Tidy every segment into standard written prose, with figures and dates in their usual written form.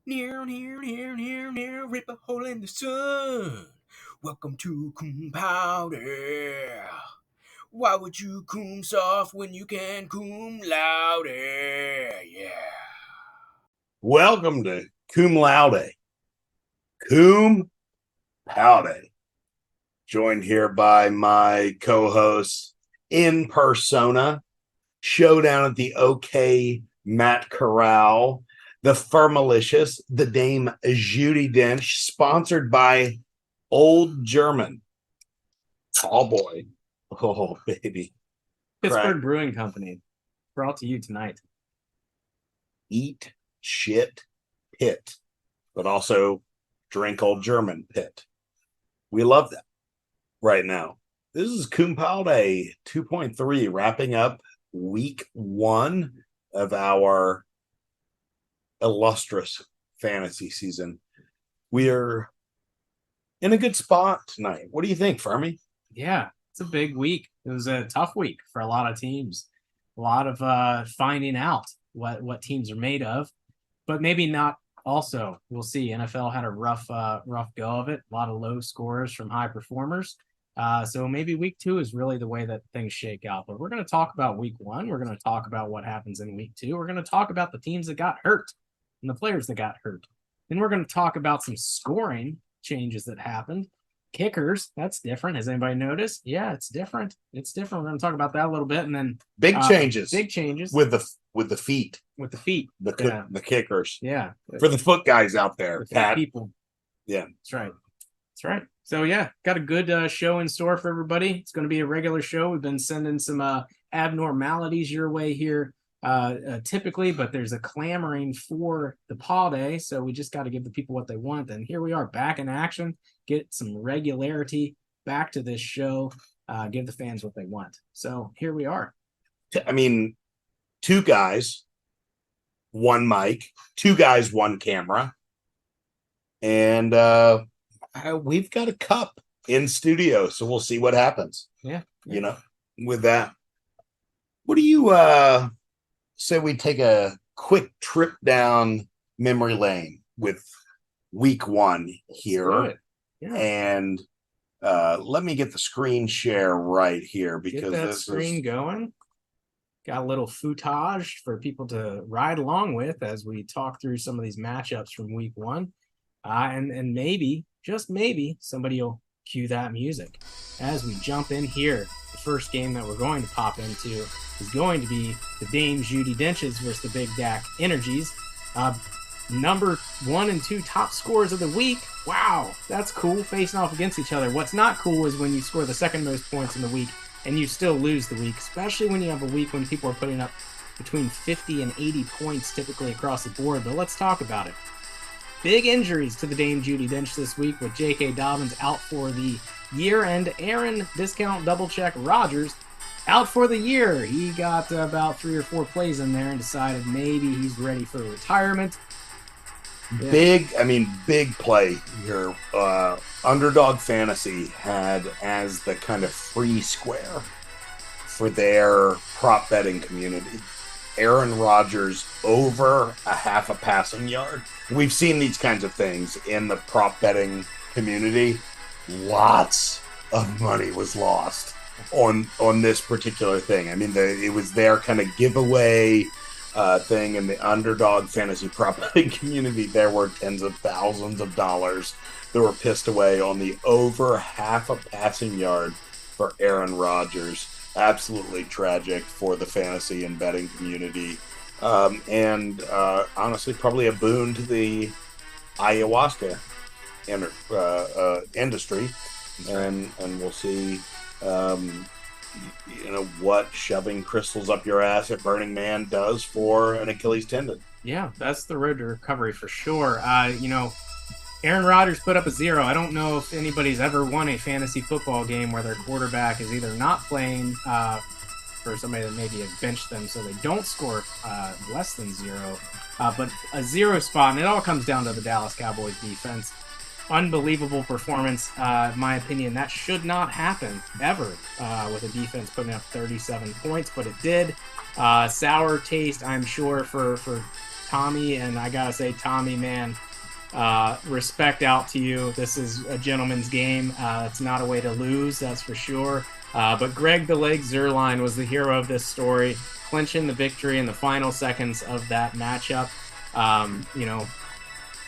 Near, rip a hole in the sun. Welcome to Cum Paude. Why would you cum soft when you can cum loud? Yeah. Welcome to Cum Laude, Cum Paude. Joined here by my co-host in persona, showdown at the OK Matt Corral, the Fermalicious, the Dame Judy Dench, sponsored by Old German. Oh boy. Oh baby. Pittsburgh Brewing Company, brought to you tonight. Eat shit pit, but also drink Old German pit. We love that right now. This is Cum Paude 2.3, wrapping up week 1 of our illustrious fantasy season. We're in a good spot tonight. What do you think, Fermi? Yeah, it's a big week. It was a tough week for a lot of teams. A lot of finding out what teams are made of, but maybe not. Also, we'll see. NFL had a rough go of it. A lot of low scores from high performers. So maybe week 2 is really the way that things shake out. But we're going to talk about week 1. We're going to talk about what happens in week 2. We're going to talk about the teams that got hurt and the players that got hurt. Then we're going to talk about some scoring changes that happened. Kickers, that's different. Has anybody noticed? Yeah, it's different. It's different. We're going to talk about that a little bit, and then big changes with the feet, the kickers. Yeah, for the foot guys out there, Pat people. Yeah, that's right. So yeah, got a good show in store for everybody. It's going to be a regular show. We've been sending some abnormalities your way here typically, but there's a clamoring for the Paude, so we just got to give the people what they want. And here we are, back in action. Get some regularity back to this show. Give the fans what they want. So here we are. I mean, 2 guys, 1 mic, 2 guys, 1 camera, and we've got a cup in studio, so we'll see what happens. Yeah. You know, with that. What do you say we take a quick trip down memory lane with week 1 here? Yeah. And let me get the screen share right here, because get that screen going. Got a little footage for people to ride along with as we talk through some of these matchups from week 1. And maybe, just maybe, somebody will cue that music as we jump in here. The first game that we're going to pop into is going to be the Dame Judy Denches versus the Big Dak Energies. Number 1 and 2 top scores of the week. Wow, that's cool, facing off against each other. What's not cool is when you score the second most points in the week and you still lose the week, especially when you have a week when people are putting up between 50 and 80 points typically across the board. But let's talk about it. Big injuries to the Dame Judy Dench this week, with J.K. Dobbins out for the year, and Aaron Discount Double Check Rodgers out for the year. He got about 3 or 4 plays in there and decided maybe he's ready for retirement. Yeah. Big play here. Underdog Fantasy had as the kind of free square for their prop betting community Aaron Rodgers over a half a passing yard. We've seen these kinds of things in the prop betting community. Lots of money was lost on this particular thing. I mean, it was their kind of giveaway thing in the Underdog Fantasy prop betting community. There were tens of thousands of dollars that were pissed away on the over half a passing yard for Aaron Rodgers. Absolutely tragic for the fantasy and betting community, and honestly, probably a boon to the ayahuasca industry. And we'll see, what shoving crystals up your ass at Burning Man does for an Achilles tendon. Yeah, that's the road to recovery for sure. Aaron Rodgers put up a 0. I don't know if anybody's ever won a fantasy football game where their quarterback is either not playing for somebody that maybe has benched them so they don't score less than 0, but a 0 spot, and it all comes down to the Dallas Cowboys defense. Unbelievable performance, in my opinion. That should not happen ever with a defense putting up 37 points, but it did. Sour taste, I'm sure, for Tommy, and I gotta say, Tommy, man, respect out to you. This is a gentleman's game. It's not a way to lose, that's for sure. But Greg the Leg Zerline was the hero of this story, clinching the victory in the final seconds of that matchup.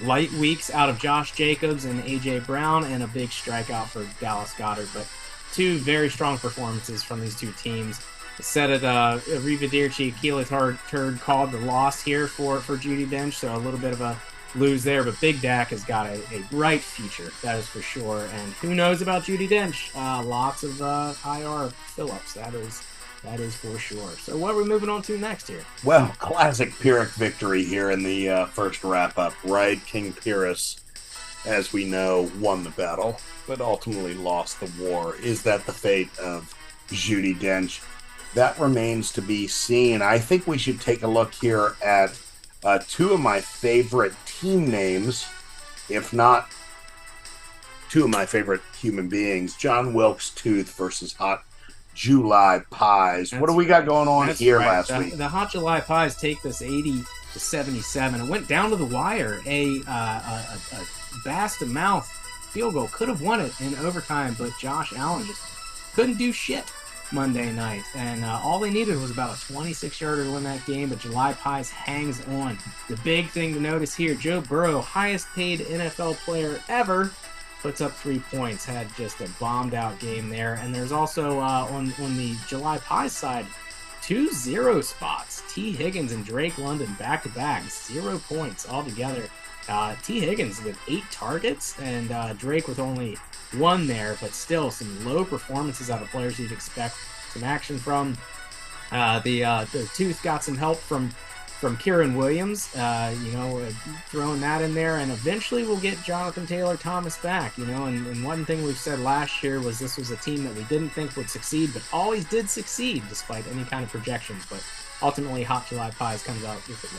Light weeks out of Josh Jacobs and A.J. Brown, and a big strikeout for Dallas Goedert. But two very strong performances from these two teams. Said it, Arrivederci Keeler called the loss here for Judi Dench, so a little bit of a lose there. But Big Dak has got a bright future, that is for sure. And who knows about Judi Dench? Lots of IR fill-ups, that is for sure. So what are we moving on to next here? Well, classic Pyrrhic victory here in the first wrap-up, right? King Pyrrhus, as we know, won the battle, but ultimately lost the war. Is that the fate of Judi Dench? That remains to be seen. I think we should take a look here at two of my favorite team names, if not two of my favorite human beings, John Wilkes Tooth versus Hot July Pies. What do we got going on here last week? The Hot July Pies take this 80-77. It went down to the wire. A Bast to mouth field goal could have won it in overtime, but Josh Allen just couldn't do shit Monday night. And all they needed was about a 26-yarder to win that game, but July Pies hangs on. The big thing to notice here, Joe Burrow, highest paid NFL player ever, puts up 3 points, had just a bombed-out game there. And there's also, on the July Pies side, 2 0 spots. T. Higgins and Drake London back-to-back, 0 points altogether. T. Higgins with 8 targets, and Drake with only 1 there, but still some low performances out of players you'd expect some action from. The Tooth got some help from Kieran Williams, throwing that in there, and eventually we'll get Jonathan Taylor Thomas back, and one thing we've said last year was this was a team that we didn't think would succeed, but always did succeed despite any kind of projections. But ultimately, Hot July Pies comes out with it.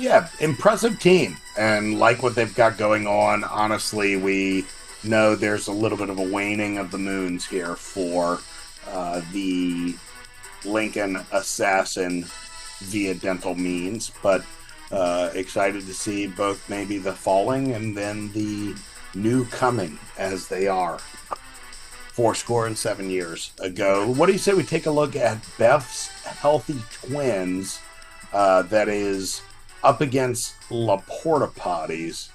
Yeah, impressive team, and like what they've got going on. Honestly, we know there's a little bit of a waning of the moons here for the Lincoln assassin via dental means, but excited to see both maybe the falling and then the new coming as they are 7 years ago. What do you say we take a look at Beth's Healthy Twins that is up against La Porta Potties?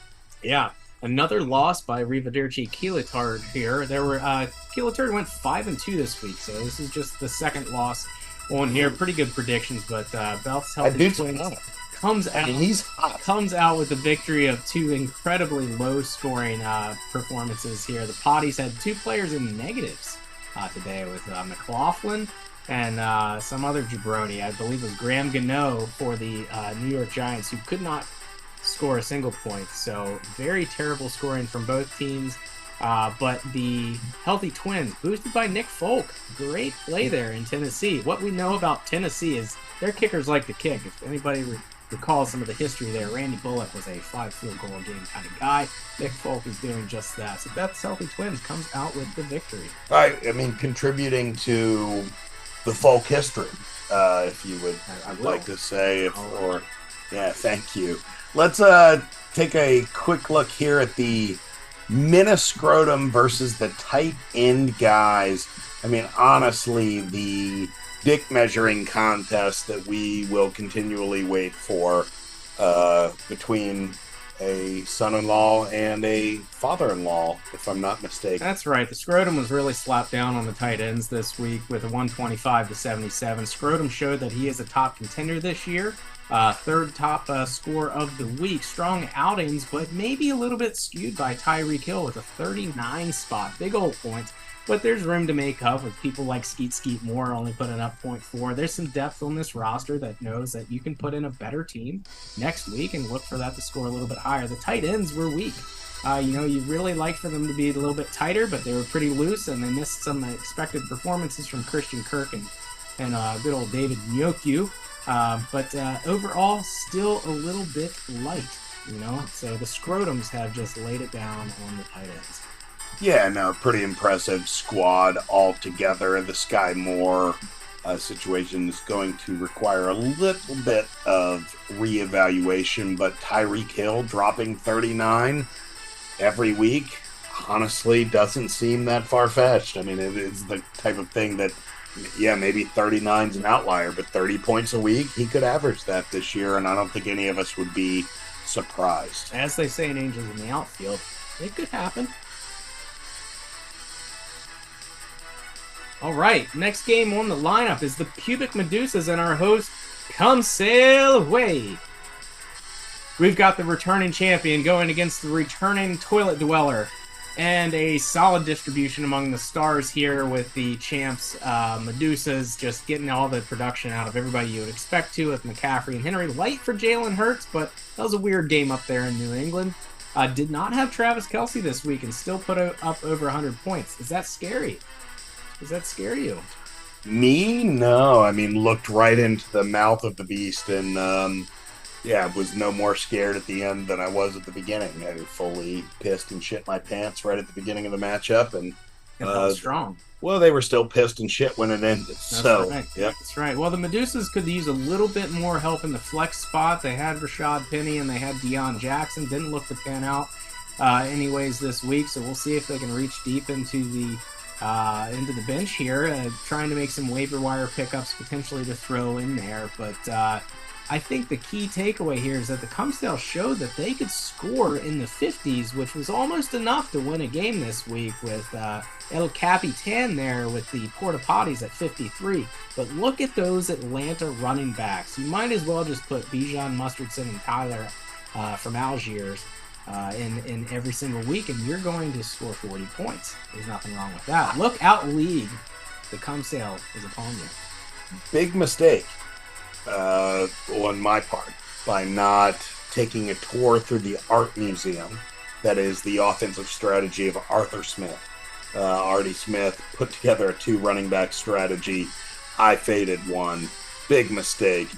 Yeah, another loss by Arrivederci Keeler here. There were Keeler went 5-2 this week, so this is just the second loss on here. Pretty good predictions, but Beth's Healthy Twins comes out with the victory of 2 incredibly low-scoring performances here. The Potties had 2 players in negatives today with McLaughlin and some other jabroni. I believe it was Graham Gano for the New York Giants, who could not score a single point. So very terrible scoring from both teams. But the Healthy Twins, boosted by Nick Folk. Great play there in Tennessee. What we know about Tennessee is their kickers like to kick. If anybody recalls some of the history there, Randy Bullock was a 5-field-goal a game kind of guy. Nick Folk is doing just that. So Beth's Healthy Twins comes out with the victory. Right. I mean, contributing to the folk history, if you would like to say. Yeah, thank you. Let's take a quick look here at the Minnescrotum versus the tight end guys. I mean, honestly, the dick measuring contest that we will continually wait for between a son-in-law and a father-in-law, if I'm not mistaken. That's right. The Scrotum was really slapped down on the tight ends this week with a 125-77. Scrotum showed that he is a top contender this year. Third top score of the week. Strong outings, but maybe a little bit skewed by Tyreek Hill with a 39 spot. Big old points. But there's room to make up with people like Skeet Moore only putting up 0.4. There's some depth on this roster that knows that you can put in a better team next week and look for that to score a little bit higher. The tight ends were weak. You really like for them to be a little bit tighter, but they were pretty loose, and they missed some expected performances from Christian Kirk and good old David Njoku. But overall, still a little bit light, So the Scrotums have just laid it down on the tight ends. Yeah, no, pretty impressive squad altogether. The Sky Moore situation is going to require a little bit of reevaluation, but Tyreek Hill dropping 39 every week honestly doesn't seem that far-fetched. I mean, it is the type of thing that, yeah, maybe 39's an outlier, but 30 points a week, he could average that this year, and I don't think any of us would be surprised. As they say in Angels in the Outfield, it could happen. All right, next game on the lineup is the Pubic Medusas and our host, Come Sail Away. We've got the returning champion going against the returning Toilet Dweller, and a solid distribution among the stars here with the champs, Medusas, just getting all the production out of everybody you would expect to with McCaffrey and Henry. Light for Jalen Hurts, but that was a weird game up there in New England. Did not have Travis Kelce this week and still put up over 100 points. Is that scary? Does that scare you? Me? No. I mean, looked right into the mouth of the beast and, was no more scared at the end than I was at the beginning. I fully pissed and shit my pants right at the beginning of the matchup. And strong. Well, they were still pissed and shit when it ended. That's so, right. Yep. That's right. Well, the Medusas could use a little bit more help in the flex spot. They had Rashad Penny and they had Deion Jackson. Didn't look to pan out anyways this week. So we'll see if they can reach deep into the bench here, trying to make some waiver wire pickups potentially to throw in there. But I think the key takeaway here is that the Cumsdale showed that they could score in the 50s, which was almost enough to win a game this week with El Capitan there with the Porta Potties at 53. But look at those Atlanta running backs. You might as well just put Bijan Mustardson and Tyler from Algiers in every single week, and you're going to score 40 points. There's nothing wrong with that. Look out, league. The Cumsdale is upon you. Big mistake on my part by not taking a tour through the art museum that is the offensive strategy of Arthur Smith. Artie Smith put together a 2 running back strategy. I faded one. Big mistake.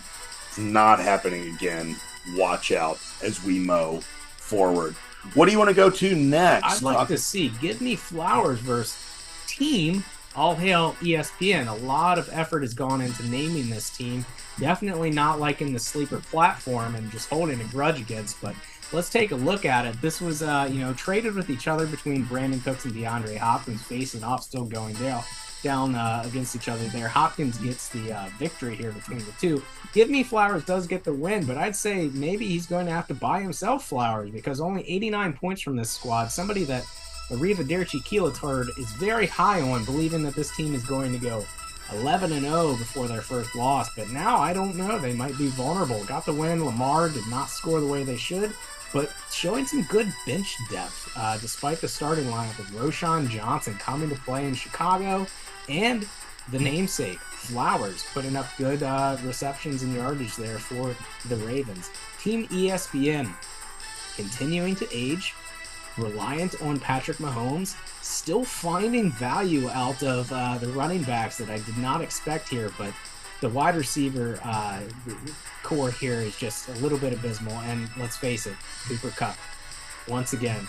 It's not happening again. Watch out as we mow forward. What do you want to go to next? I'd like to see Give Me Flowers versus Team All Hail ESPN. A lot of effort has gone into naming this team. Definitely not liking the sleeper platform and just holding a grudge against, but let's take a look at it. This was, traded with each other between Brandon Cooks and DeAndre Hopkins, facing off, still going down against each other there. Hopkins gets the victory here between the two. Give Me Flowers does get the win, but I'd say maybe he's going to have to buy himself flowers because only 89 points from this squad. Somebody that Arrivederci Keelatard is very high on, believing that this team is going to go 11-0 before their first loss, but now I don't know. They might be vulnerable. Got the win. Lamar did not score the way they should, but showing some good bench depth despite the starting lineup of Roshan Johnson coming to play in Chicago and the namesake, Flowers, putting up good receptions and yardage there for the Ravens. Team ESPN continuing to age, reliant on Patrick Mahomes, still finding value out of the running backs that I did not expect here, but the wide receiver core here is just a little bit abysmal, and let's face it, Cooper Kupp, once again,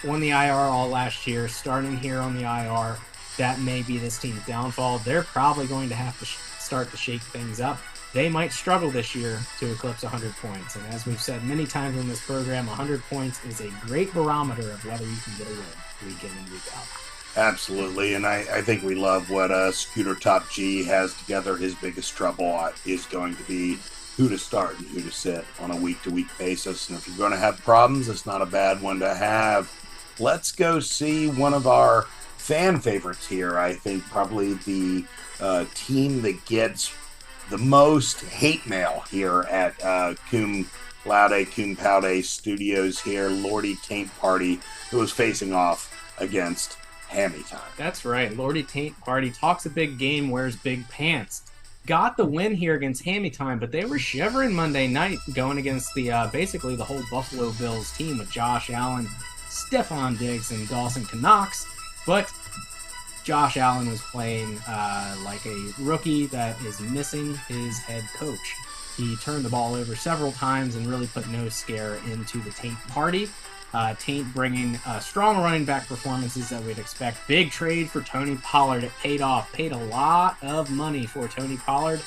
on the IR all last year, starting here on the IR. That may be this team's downfall. They're probably going to have to start to shake things up. They might struggle this year to eclipse 100 points. And as we've said many times in this program, 100 points is a great barometer of whether you can get a win week in and week out. Absolutely, and I think we love what Scooter Top G has together. His biggest trouble is going to be who to start and who to sit on a week-to-week basis. And if you're going to have problems, it's not a bad one to have. Let's go see one of our fan favorites here. I think probably the team that gets the most hate mail here at Cum Paude Studios here, Lordy Taint Party, who is facing off against Hammy Time. That's right. Lordy Taint Party talks a big game, wears big pants. Got the win here against Hammy Time, but they were shivering Monday night going against the basically the whole Buffalo Bills team with Josh Allen, Stephon Diggs, and Dawson Knox. But Josh Allen was playing like a rookie that is missing his head coach. He turned the ball over several times and really put no scare into the Taint party. Taint bringing strong running back performances that we'd expect. Big trade for Tony Pollard. It paid off. Paid a lot of money for Tony Pollard,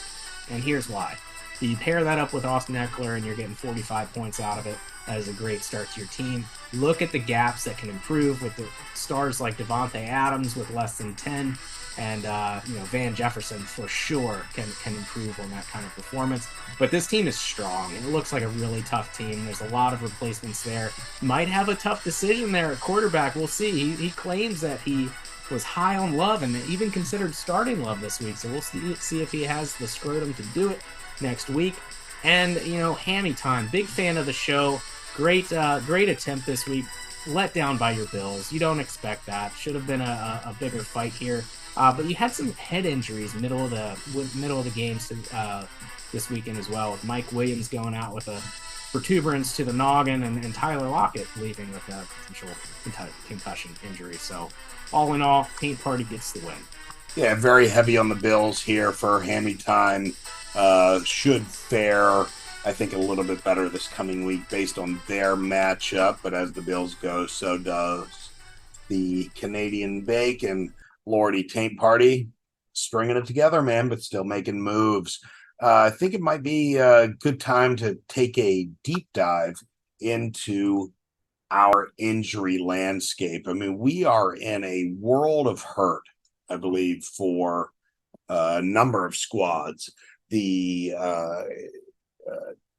and here's why. You pair that up with Austin Eckler, and you're getting 45 points out of it. That is a great start to your team. Look at the gaps that can improve with the stars like Devontae Adams with less than 10, and Van Jefferson for sure can improve on that kind of performance. But this team is strong. It looks like a really tough team. There's a lot of replacements there. Might have a tough decision there at quarterback. We'll see. He claims that he was high on Love and even considered starting Love this week. So we'll see if he has the scrotum to do it next week. And, Hammy time. Big fan of the show. Great attempt this week. Let down by your Bills. You don't expect that. Should have been a bigger fight here. But you had some head injuries middle of the games this weekend as well, with Mike Williams going out with a protuberance to the noggin and Tyler Lockett leaving with a potential concussion injury. So all in all, Taint Party gets the win. Yeah, very heavy on the Bills here for Hammy time. Should fare, I think, a little bit better this coming week based on their matchup. But as the Bills go, so does the Canadian Bacon. Lordy Taint Party, stringing it together, man, but still making moves. I think it might be a good time to take a deep dive into our injury landscape. I mean, we are in a world of hurt, I believe, for a number of squads. The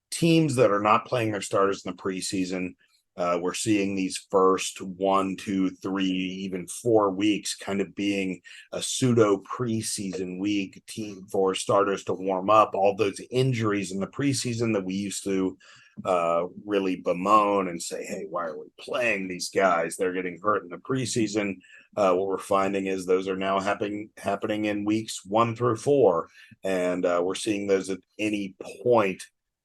teams that are not playing their starters in the preseason, we're seeing these first 1, 2, 3, even 4 weeks kind of being a pseudo preseason week team for starters to warm up. All those injuries in the preseason that we used to really bemoan and say, hey, why are we playing these guys? They're getting hurt in the preseason. What we're finding is those are now happening in weeks 1 through 4, and we're seeing those at any point.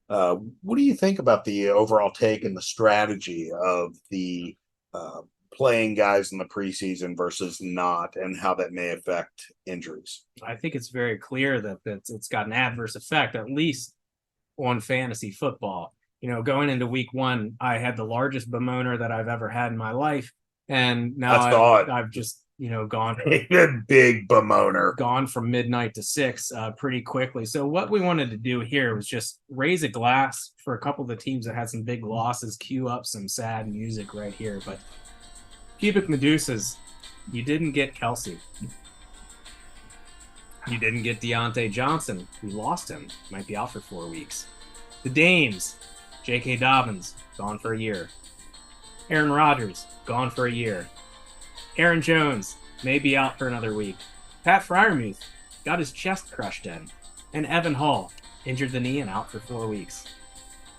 What do you think about the overall take and the strategy of the playing guys in the preseason versus not, and how that may affect injuries? I think it's very clear that it's got an adverse effect, at least on fantasy football. Going into week 1, I had the largest bemoaner that I've ever had in my life, and now I've just gone big bemoaner, gone from midnight to 6 pretty quickly. So what we wanted to do here was just raise a glass for a couple of the teams that had some big losses, cue up some sad music right here. But Pubic Medusas, you didn't get Kelsey. You didn't get Deontay Johnson. We lost him. Might be out for 4 weeks. The Dames, J.K. Dobbins, gone for a year. Aaron Rodgers, gone for a year. Aaron Jones may be out for another week. Pat Freiermuth got his chest crushed in. And Evan Hall injured the knee and out for 4 weeks.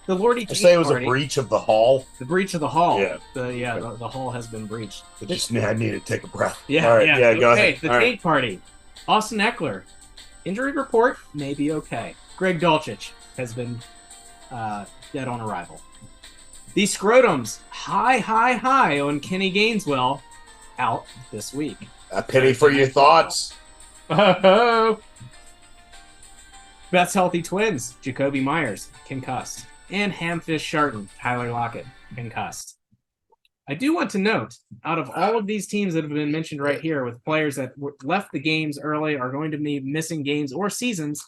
The Lordy I say it was a breach of the hall. The breach of the hall. Yeah. The hall has been breached. I need to take a breath. Yeah, all right, yeah. Go ahead. The Taint Party. Austin Eckler. Injury report may be okay. Greg Dulcich has been dead on arrival. These scrotums, high on Kenny Gainswell, out this week. A pity for your thoughts. Oh. Best healthy twins, Jacoby Myers, concussed. And Hamfish Sharton, Tyler Lockett, concussed. I do want to note, out of all of these teams that have been mentioned right here, with players that left the games early, are going to be missing games or seasons,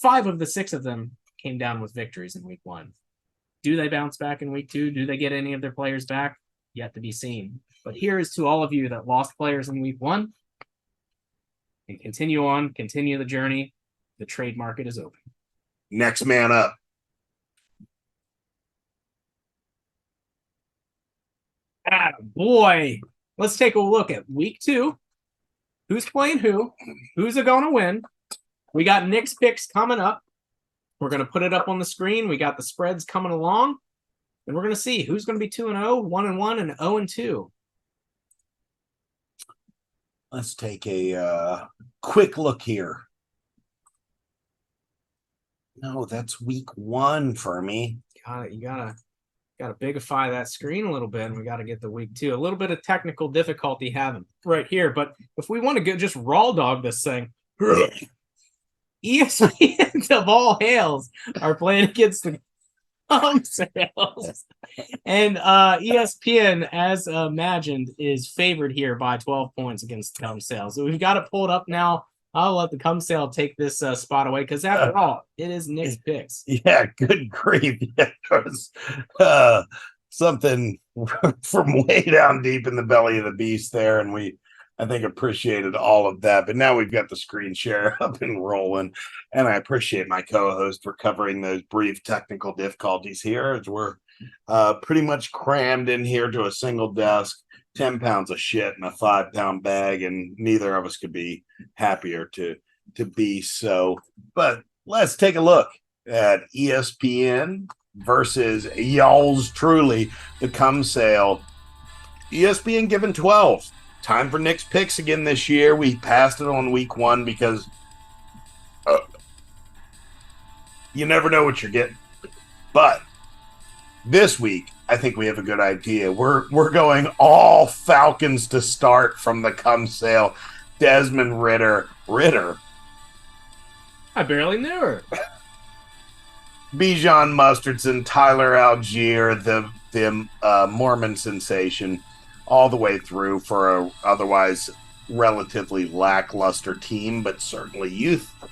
5 of the 6 of them came down with victories in week 1. Do they bounce back in week 2? Do they get any of their players back? Yet to be seen. But here is to all of you that lost players in week 1. And continue the journey. The trade market is open. Next man up. Boy. Let's take a look at week 2. Who's playing who? Who's going to win? We got Nick's picks coming up. We're going to put it up on the screen. We got the spreads coming along. And we're going to see who's going to be 2-0, 1-1, and 0-2. Let's take a quick look here. No, that's week 1 for me. You gotta bigify that screen a little bit, and we got to get the week 2. A little bit of technical difficulty having right here, but if we want to just raw dog this thing, ESPN of all hails are playing against the Cum Sales. And ESPN, as imagined, is favored here by 12 points against the Cum Sale. So we've got it pulled up now. I'll let the Cum Sale take this spot away because after all, it is Nick's picks. Yeah, good grief. Yeah, there was something from way down deep in the belly of the beast there, and I think, appreciated all of that. But now we've got the screen share up and rolling, and I appreciate my co-host for covering those brief technical difficulties here as we're pretty much crammed in here to a single desk, 10 pounds of shit in a 5-pound bag, and neither of us could be happier to be so. But let's take a look at ESPN versus y'all's truly, the Cum Sale. ESPN given 12. Time for Nick's picks again this year. We passed it on week 1 because you never know what you're getting. But this week, I think we have a good idea. We're going all Falcons to start from the Cum Sale. Desmond Ritter. I barely knew her. Bijan Mustardson, Tyler Algier, the Mormon sensation, all the way through for a otherwise relatively lackluster team, but certainly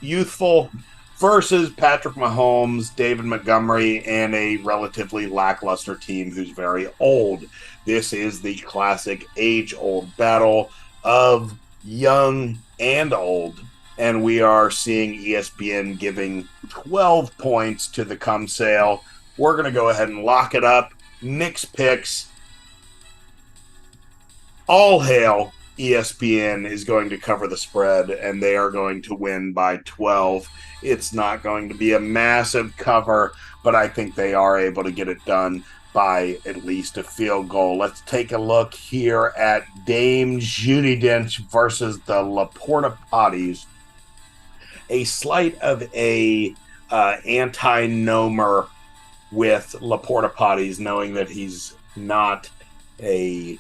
youthful, versus Patrick Mahomes, David Montgomery, and a relatively lackluster team who's very old. This is the classic age-old battle of young and old, and we are seeing ESPN giving 12 points to the Cum Sale. We're going to go ahead and lock it up. Nick's picks. All hail, ESPN is going to cover the spread, and they are going to win by 12. It's not going to be a massive cover, but I think they are able to get it done by at least a field goal. Let's take a look here at Dame Judi Dench versus the Laporta Potties. A slight of a anti-nomer with Laporta Potties, knowing that he's not a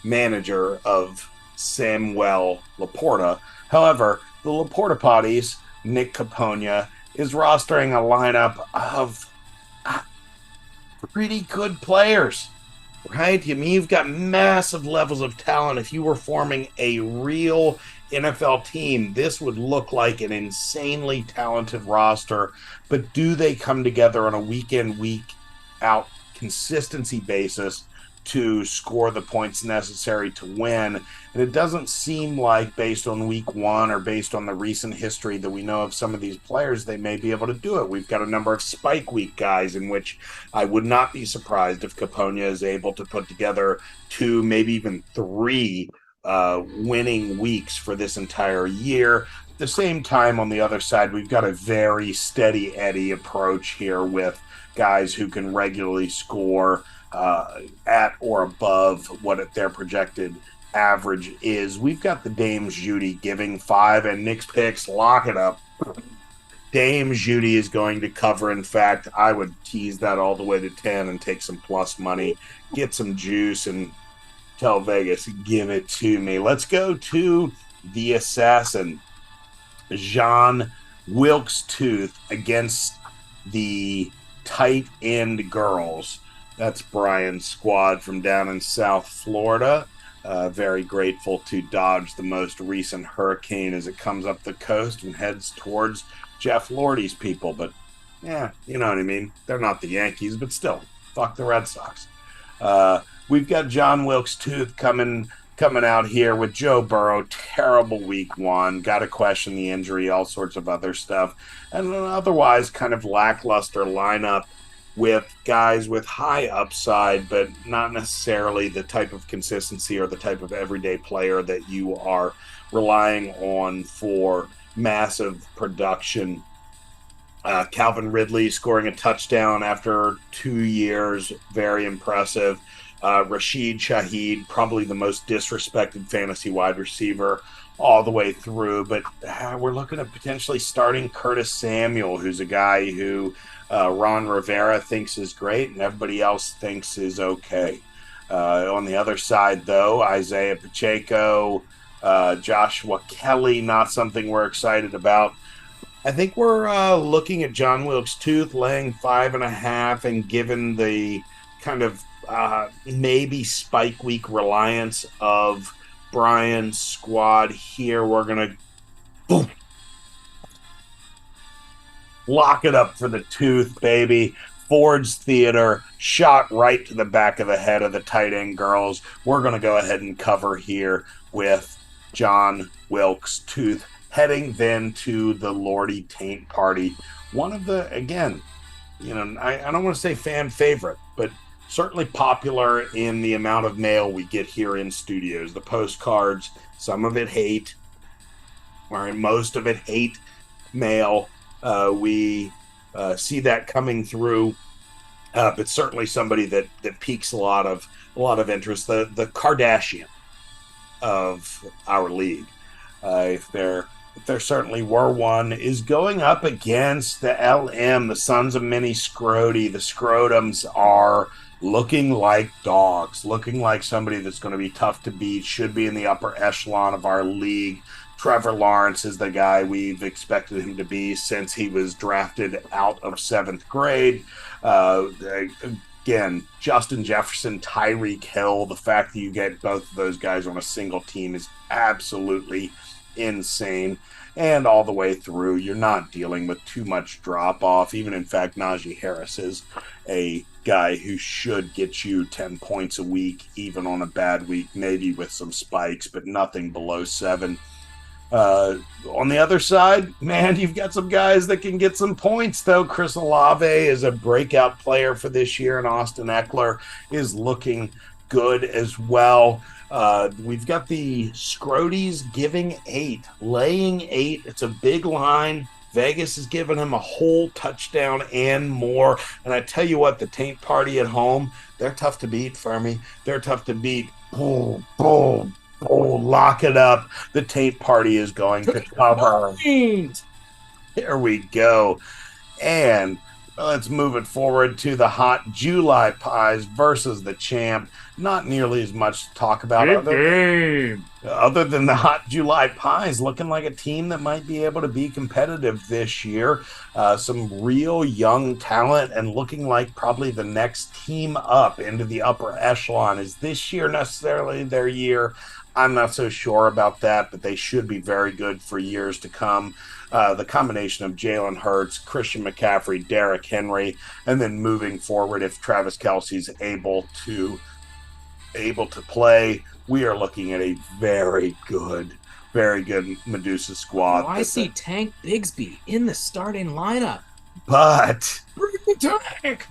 manager of Samuel Laporta. However, the Laporta Potties, Nick Capogna, is rostering a lineup of pretty good players, right? I mean, you've got massive levels of talent. If you were forming a real NFL team, this would look like an insanely talented roster. But do they come together on a week in, week out consistency basis to score the points necessary to win? And it doesn't seem like, based on week 1 or based on the recent history that we know of some of these players, they may be able to do it. We've got a number of spike week guys in which I would not be surprised if Capogna is able to put together 2, maybe even 3 winning weeks for this entire year. At the same time, on the other side, we've got a very steady Eddie approach here with guys who can regularly score at or above what their projected average is. We've got the Dame Judi giving 5, and Nick's picks lock it up. Dame Judi is going to cover. In fact, I would tease that all the way to 10 and take some plus money, get some juice, and tell Vegas, give it to me. Let's go to the assassin, John Wilkes-Tooth, against the tight end girls. That's Brian's squad from down in South Florida. Very grateful to dodge the most recent hurricane as it comes up the coast and heads towards Jeff Lordy's people. But, yeah, you know what I mean. They're not the Yankees, but still, fuck the Red Sox. We've got John Wilkes-Tooth coming out here with Joe Burrow. Terrible week 1. Got to question the injury, all sorts of other stuff. And an otherwise kind of lackluster lineup with guys with high upside, but not necessarily the type of consistency or the type of everyday player that you are relying on for massive production. Calvin Ridley scoring a touchdown after 2 years. Very impressive. Rashid Shaheed, probably the most disrespected fantasy wide receiver all the way through. But we're looking at potentially starting Curtis Samuel, who's a guy who Ron Rivera thinks is great and everybody else thinks is okay. On the other side, though, Isaiah Pacheco, Joshua Kelly, not something we're excited about. I think we're looking at John Wilkes Tooth laying 5.5, and given the kind of maybe spike week reliance of Brian's squad here, we're gonna boom, lock it up for the Tooth, baby. Ford's Theater, shot right to the back of the head of the tight end girls. We're going to go ahead and cover here with John Wilkes Tooth, heading then to the Lordy Taint Party. One of the, again, I don't want to say fan favorite, but certainly popular in the amount of mail we get here in studios. The postcards, some of it hate, or most of it hate mail. We see that coming through, but certainly somebody that piques a lot of interest. The Kardashian of our league, if there certainly were one, is going up against the LM, the Sons of Mini Scrody. The Scrotums are looking like dogs, looking like somebody that's going to be tough to beat, should be in the upper echelon of our league. Trevor Lawrence is the guy we've expected him to be since he was drafted out of 7th grade. Again, Justin Jefferson, Tyreek Hill, the fact that you get both of those guys on a single team is absolutely insane. And all the way through, you're not dealing with too much drop off. Even in fact, Najee Harris is a guy who should get you 10 points a week, even on a bad week, maybe with some spikes, but nothing below 7. On the other side, man, you've got some guys that can get some points, though. Chris Olave is a breakout player for this year, and Austin Eckler is looking good as well. We've got the Scroties giving 8, laying 8. It's a big line. Vegas is giving him a whole touchdown and more. And I tell you what, the Taint Party at home, they're tough to beat, Fermi. They're tough to beat. Boom, boom. Oh, lock it up. The Taint Party is going to cover. Here we go. And let's move it forward to the Hot July Pies versus the Champ. Not nearly as much to talk about other than the Hot July Pies looking like a team that might be able to be competitive this year. Some real young talent and looking like probably the next team up into the upper echelon. Is this year necessarily their year? I'm not so sure about that, but they should be very good for years to come. The combination of Jalen Hurts, Christian McCaffrey, Derrick Henry, and then moving forward, if Travis Kelce's able to play, we are looking at a very good Medusa squad. I see Tank Bigsby in the starting lineup. But bring the Tank!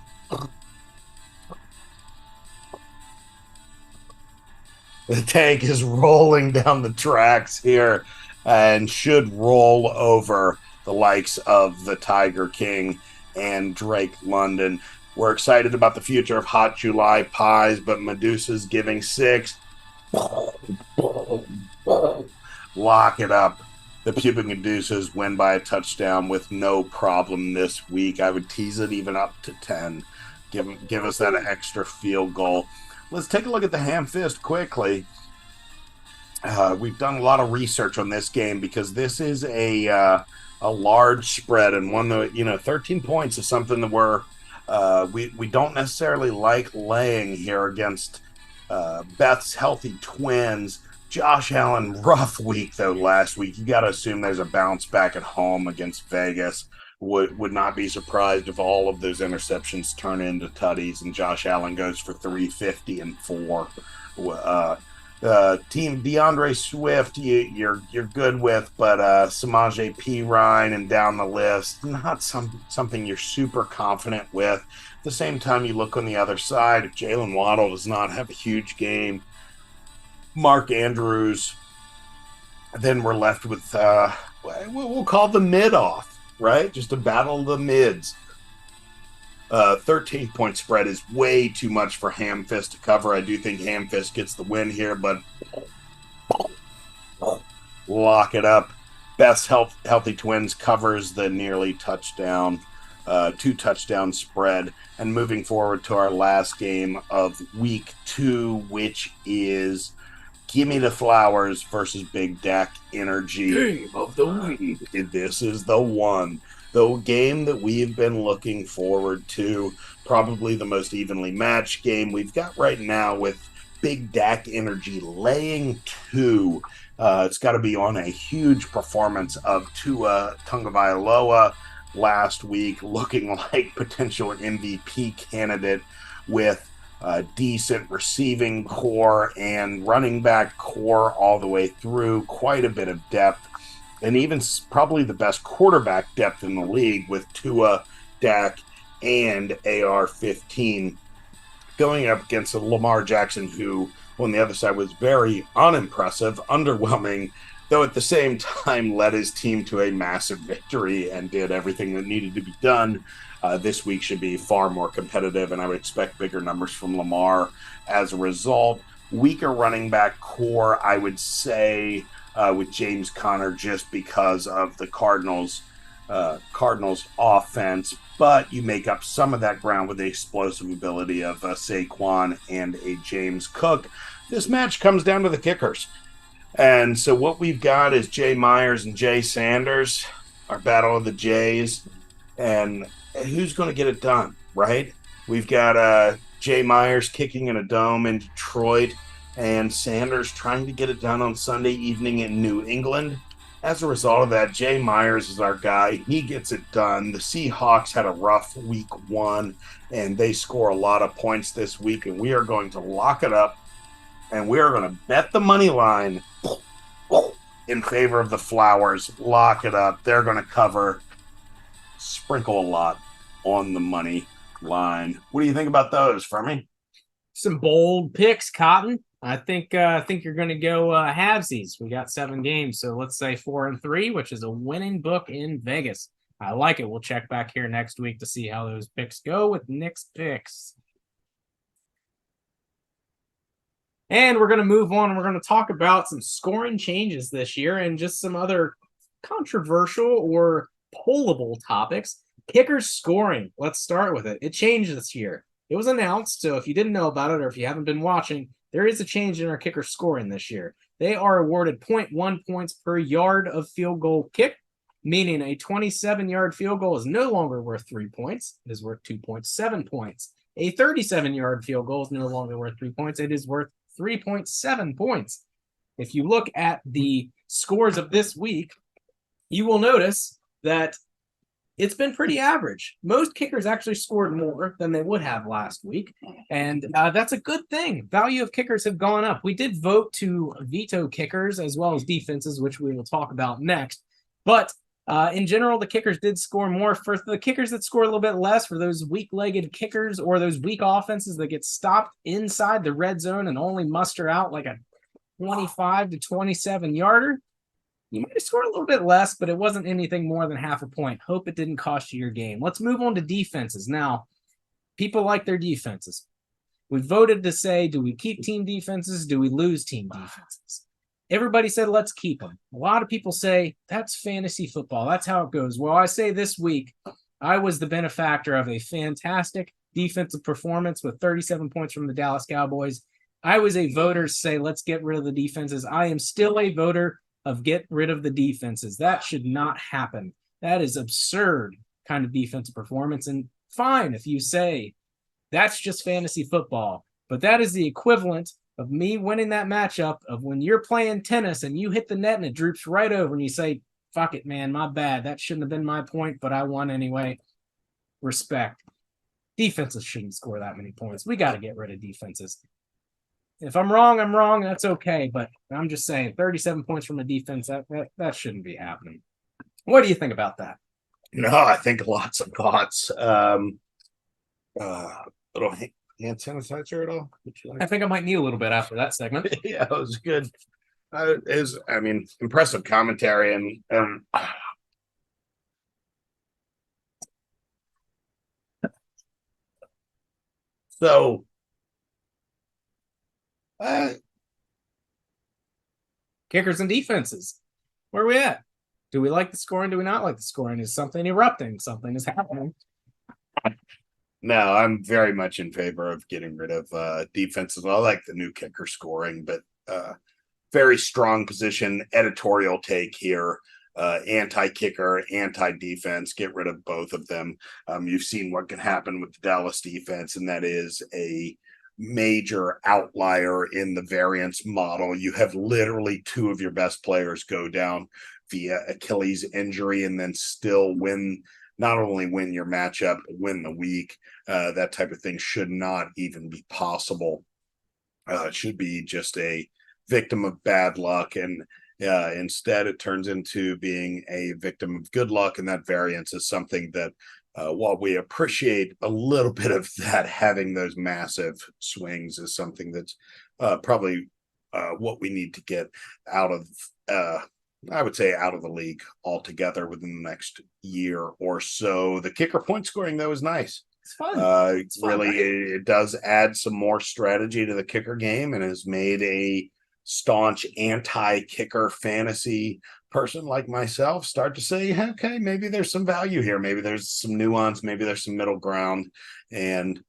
The Tank is rolling down the tracks here and should roll over the likes of the Tiger King and Drake London. We're excited about the future of Hot July Pies, but Medusa's giving 6. Lock it up. The Pubic Medusas win by a touchdown with no problem this week. I would tease it even up to 10. Give us that extra field goal. Let's take a look at the Ham Fist quickly. We've done a lot of research on this game because this is a large spread, and one that 13 points is something that we don't necessarily like laying here against Beth's Healthy Twins. Josh Allen, rough week though last week. You got to assume there's a bounce back at home against Vegas. Would not be surprised if all of those interceptions turn into tutties and Josh Allen goes for 350 and 4. Team DeAndre Swift, you're good with, but Samaje Perine and down the list, not something you're super confident with. At the same time, you look on the other side. If Jalen Waddle does not have a huge game, Mark Andrews, then we're left with we'll call the mid off. Right? Just a battle of the mids. 13-point spread is way too much for Ham Fist to cover. I do think Ham Fist gets the win here, but lock it up. Best Healthy Twins covers the nearly touchdown, 2-touchdown spread. And moving forward to our last game of week 2, which is Gimme the Flowers versus Big Dak Energy. Game of the week. This is the one. The game that we've been looking forward to. Probably the most evenly matched game we've got right now, with Big Dak Energy laying 2. It's got to be on a huge performance of Tua Tagovailoa last week, looking like potential MVP candidate with a decent receiving core and running back core all the way through, quite a bit of depth, and even probably the best quarterback depth in the league with Tua, Dak, and AR-15 going up against a Lamar Jackson who, on the other side, was very unimpressive, underwhelming, though at the same time led his team to a massive victory and did everything that needed to be done. This week should be far more competitive, and I would expect bigger numbers from Lamar as a result. Weaker running back core, I would say, with James Conner, just because of the Cardinals' offense, but you make up some of that ground with the explosive ability of Saquon and a James Cook. This match comes down to the kickers. And so what we've got is Jay Myers and Jay Sanders, our battle of the Jays, and who's going to get it done, right? We've got Jay Myers kicking in a dome in Detroit, and Sanders trying to get it done on Sunday evening in New England. As a result of that, Jay Myers is our guy. He gets it done. The Seahawks had a rough week 1, and they score a lot of points this week, and we are going to lock it up, and we are going to bet the money line in favor of the Flowers. Lock it up. They're going to cover. Sprinkle a lot on the money line. What do you think about those, Fermi? Some bold picks, Cotton. I think you're going to go halvesies. We got 7 games, so let's say 4-3, which is a winning book in Vegas. I like it. We'll check back here next week to see how those picks go with Nick's picks. And we're going to move on. We're going to talk about some scoring changes this year and just some other controversial or pollable topics. Kickers scoring. Let's start with it. It changed this year. It was announced, so if you didn't know about it or if you haven't been watching, there is a change in our kicker scoring this year. They are awarded 0.1 points per yard of field goal kick, meaning a 27-yard field goal is no longer worth 3 points. It is worth 2.7 points. A 37-yard field goal is no longer worth 3 points. It is worth 3.7 points. If you look at the scores of this week, you will notice that it's been pretty average. Most kickers actually scored more than they would have last week, and that's a good thing. Value of kickers have gone up. We did vote to veto kickers as well as defenses, which we will talk about next, but in general, the kickers did score more. For the kickers that score a little bit less, for those weak-legged kickers or those weak offenses that get stopped inside the red zone and only muster out like a 25 to 27-yarder, you might have scored a little bit less, but it wasn't anything more than half a point. Hope it didn't cost you your game. Let's move on to defenses. Now, people like their defenses. We voted to say, do we keep team defenses? Do we lose team defenses? Everybody said, let's keep them. A lot of people say, that's fantasy football. That's how it goes. Well, I say this week, I was the benefactor of a fantastic defensive performance with 37 points from the Dallas Cowboys. I was a voter to say, let's get rid of the defenses. I am still a voter of get rid of the defenses. That should not happen. That is absurd kind of defensive performance. And fine if you say that's just fantasy football, but that is the equivalent of me winning that matchup of when you're playing tennis and you hit the net and it droops right over and you say, fuck it, man, my bad. That shouldn't have been my point, but I won anyway. Respect. Defenses shouldn't score that many points. We got to get rid of defenses. If I'm wrong, I'm wrong. That's okay. But I'm just saying 37 points from a defense, that shouldn't be happening. What do you think about that? No, I think lots of thoughts. Little hand sanitizer at all? I think I might need a little bit after that segment. Yeah, it was good. Impressive commentary and so kickers and defenses. Where are we at? Do we like the scoring? Do we not like the scoring? Is something erupting? Something is happening. No, I'm very much in favor of getting rid of defenses. I like the new kicker scoring, but very strong position editorial take here. Anti-kicker, anti-defense, get rid of both of them. You've seen what can happen with the Dallas defense, and that is a major outlier in the variance model. You have literally two of your best players go down via Achilles injury and then still not only win your matchup, win the week. That type of thing should not even be possible. It should be just a victim of bad luck, and instead it turns into being a victim of good luck, and that variance is something that while we appreciate a little bit of that, having those massive swings is something that's probably what we need to get out of I would say out of the league altogether within the next year or so. The kicker point scoring, though, is nice. It's fun. It's fun, really, right? It does add some more strategy to the kicker game and has made a staunch anti-kicker fantasy person like myself start to say, okay, maybe there's some value here. Maybe there's some nuance. Maybe there's some middle ground. And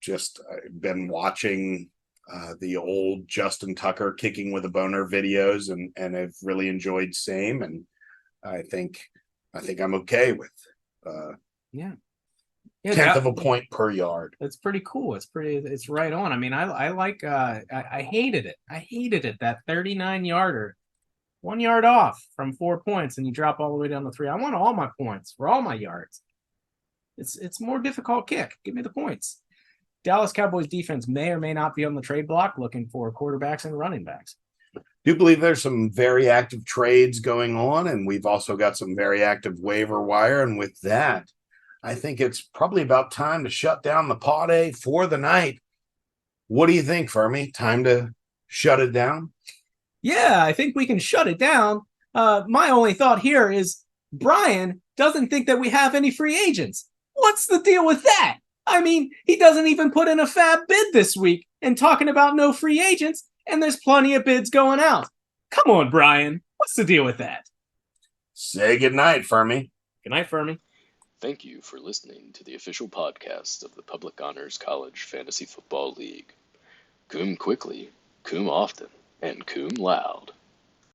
just I've been watching the old Justin Tucker kicking with a boner videos, and I've really enjoyed same. And I think I'm okay with yeah, 10th of a point per yard. It's pretty cool. It's right on. I mean, I like I hated it. That 39-yarder, 1 yard off from 4 points, and you drop all the way down to 3. I want all my points for all my yards. It's more difficult kick. Give me the points. Dallas Cowboys defense may or may not be on the trade block looking for quarterbacks and running backs. I do believe there's some very active trades going on, and we've also got some very active waiver wire. And with that, I think it's probably about time to shut down the Paude for the night. What do you think, Fermi? Time to shut it down? Yeah, I think we can shut it down. My only thought here is Brian doesn't think that we have any free agents. What's the deal with that? I mean, he doesn't even put in a fab bid this week and talking about no free agents, and there's plenty of bids going out. Come on, Brian. What's the deal with that? Say goodnight, Fermi. Good night, Fermi. Thank you for listening to the official podcast of the Public Honors College Fantasy Football League. Cum quickly, cum often, and cum loud.